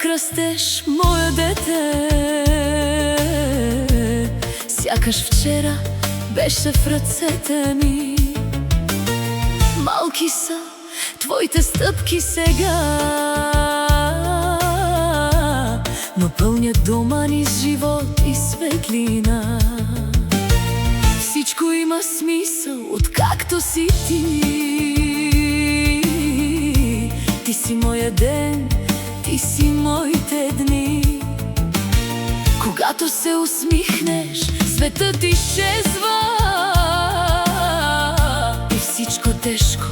Как растеш, моя дете, сякаш вчера беше в ръцете ми. Малки са твоите стъпки сега, но пълнят дома ни с живот и светлина. Всичко има смисъл, откакто си ти. Ти си моя ден, ти си моите дни. Когато се усмихнеш, светът изчезва и всичко тежко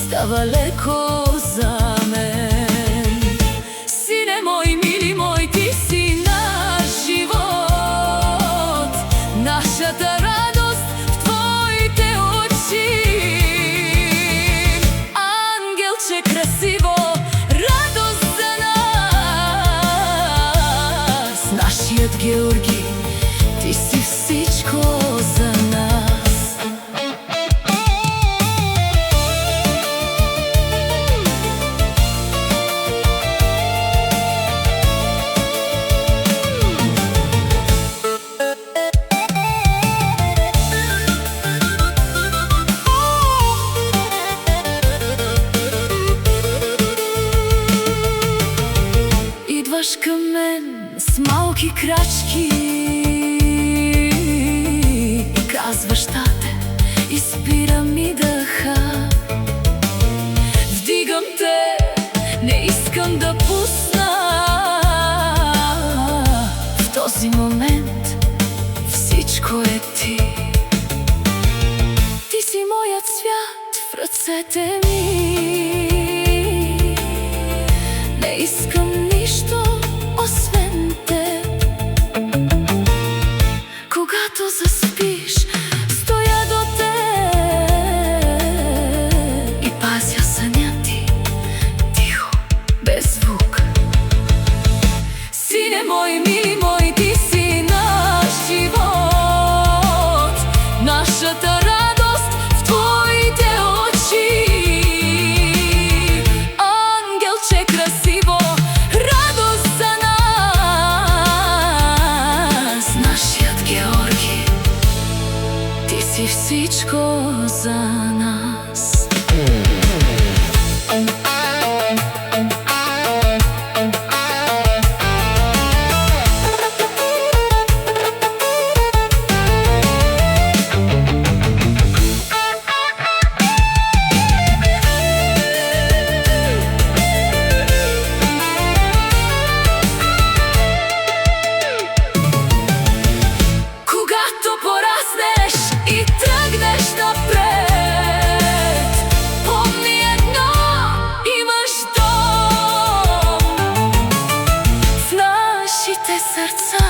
става леко за мен. Сине мой, мили мой, ти си наш живот, нашата радост в твоите очи. Ангелче красиво, радост за нас. Нашият Георги, ти си всичко за нас. Идваш към мен с малки крачки и казваш: тате, изпира ми дъха. Вдигам те, не искам да пусна. В този момент всичко е ти. Ти си моят свят в ръцете ми. Не искам нищо освен теб. Когато заспиш, стоя до теб и пазя съня ти тихо, без звук. Сине мой, мили мой, ти си наш живот, нашата радост в твоите очи. Ангелче красиво, радост за нас. Нашият Георги, ти си всичко за нас. Когато пораснеш и тръгнеш напред, помни едно: имаш дом в нашите сърца.